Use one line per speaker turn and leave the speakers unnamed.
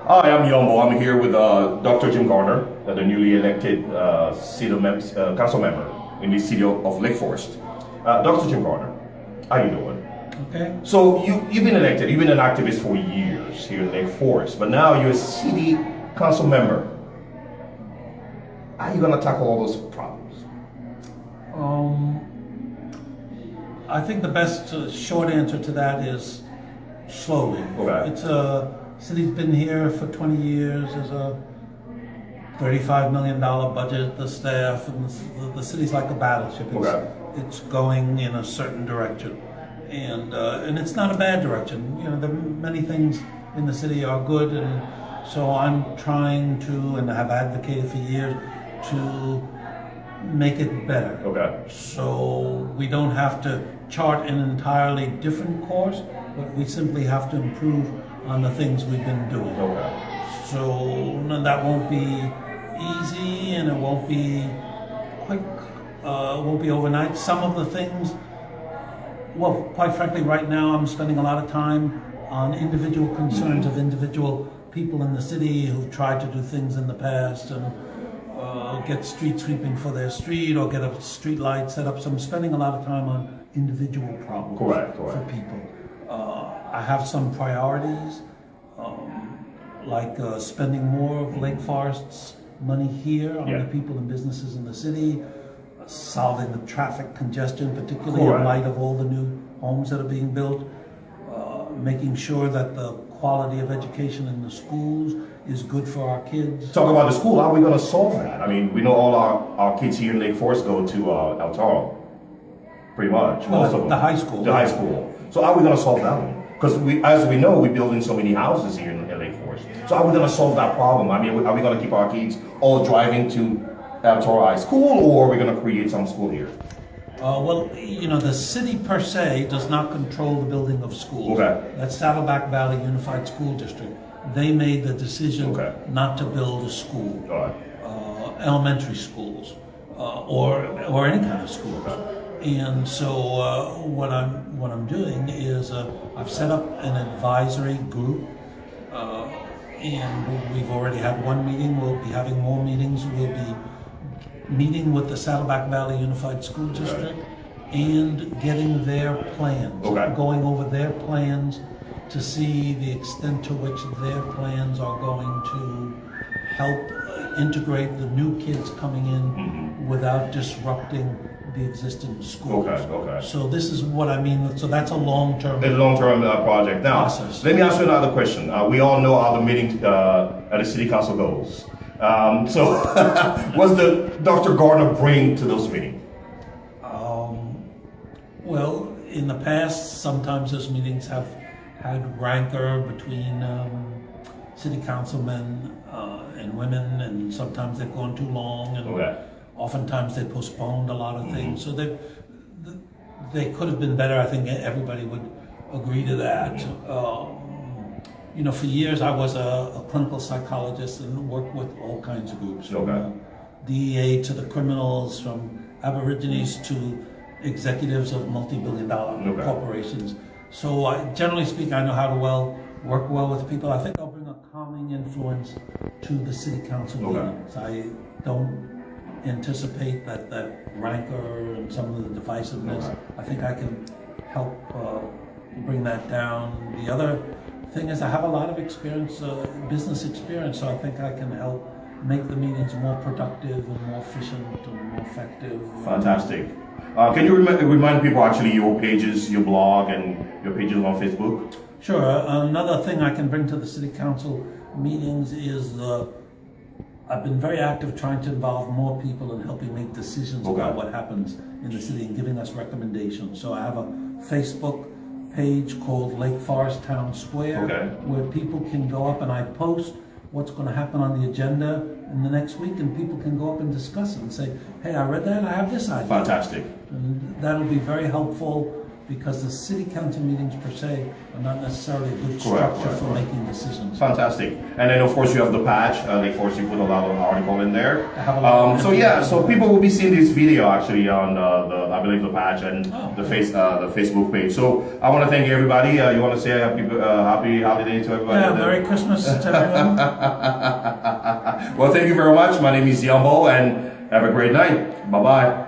Hi, I'm Yombo. I'm here with Dr. Jim Gardner, the newly elected council member in the city of Lake Forest. Dr. Jim Gardner, how you doing?
Okay.
So you've been elected, you've been an activist for years here in Lake Forest, but now you're a city council member. How are you going to tackle all those problems?
I think the best short answer to that is slowly.
Okay.
It's city's been here for 20 years. There's a $35 million budget, the staff, and the city's like a battleship. It's going in a certain direction, and it's not a bad direction. You know, there are many things in the city are good, and so I'm trying to, and have advocated for years, to make it better.
Okay.
So we don't have to chart an entirely different course, but we simply have to improve on the things we've been doing.
Okay.
So that won't be easy, and it won't be quick. It won't be overnight. Some of the things, well, quite frankly, right now I'm spending a lot of time on individual concerns of individual people in the city who've tried to do things in the past and get street sweeping for their street or get a street light set up. So I'm spending a lot of time on individual problems for people. I have some priorities, like spending more of Lake Forest's money here on the people and businesses in the city, solving the traffic congestion, particularly in light of all the new homes that are being built, making sure that the quality of education in the schools is good for our kids.
Talk about the school. How are we going to solve that? I mean, we know all our kids here in Lake Forest go to El Toro, pretty much. Most of them.
The high school.
The high school. So how are we going to solve that one? Because as we know, we're building so many houses here in Lake Forest. So how are we going to solve that problem? I mean, are we going to keep our kids all driving to El Toro High School, or are we going to create some school here?
Well, you know, the city per se does not control the building of schools.
Okay.
That's Saddleback Valley Unified School District. They made the decision not to build a school, elementary schools, or any kind of schools. And so what I'm doing is I've set up an advisory group, and we've already had one meeting. We'll be having more meetings. We'll be meeting with the Saddleback Valley Unified School District and getting their plans, going over their plans to see the extent to which their plans are going to help integrate the new kids coming in without disrupting the existing schools. So this is what I mean. So that's a long-term.
It's a long-term project. Now,
process.
Let me ask you another question. We all know how the meeting at the city council goes. So, what's the Dr. Gardner bring to those meetings?
Well, in the past, sometimes those meetings have had rancor between city councilmen and women, and sometimes they've gone too long, and oftentimes they postponed a lot of things. So they could have been better. I think everybody would agree to that. You know, for years I was a clinical psychologist and worked with all kinds of groups, from DEA to the criminals, from Aborigines to executives of multi-billion-dollar corporations. So generally speaking, I know how to work well with people. I think I'll bring a calming influence to the city council meetings. I don't anticipate that rancor and some of the divisiveness. I think I can help bring that down. The other thing is I have a lot of experience, business experience, so I think I can help make the meetings more productive and more efficient and more effective.
Fantastic. Can you remind people actually your pages, your blog, and your pages on Facebook?
Sure. Another thing I can bring to the city council meetings is I've been very active trying to involve more people in helping make decisions about what happens in the city and giving us recommendations. So I have a Facebook page called Lake Forest Town Square, where people can go up and I post what's going to happen on the agenda in the next week, and people can go up and discuss it and say, hey, I read that, I have this idea.
Fantastic.
And that'll be very helpful because the city council meetings per se are not necessarily a good
Correct,
structure for
correct.
making decisions.
Fantastic. And then of course you have the patch. Lake Forest, you put a lot of article in there.
I have a lot of
So yeah, so people will be seeing this video actually on the I believe the patch and
Oh,
the
okay.
the Facebook page. So I want to thank everybody. You want to say happy holiday to everybody?
Yeah, Merry Christmas to everyone.
Well, thank you very much. My name is Yombo, and have a great night. Bye bye.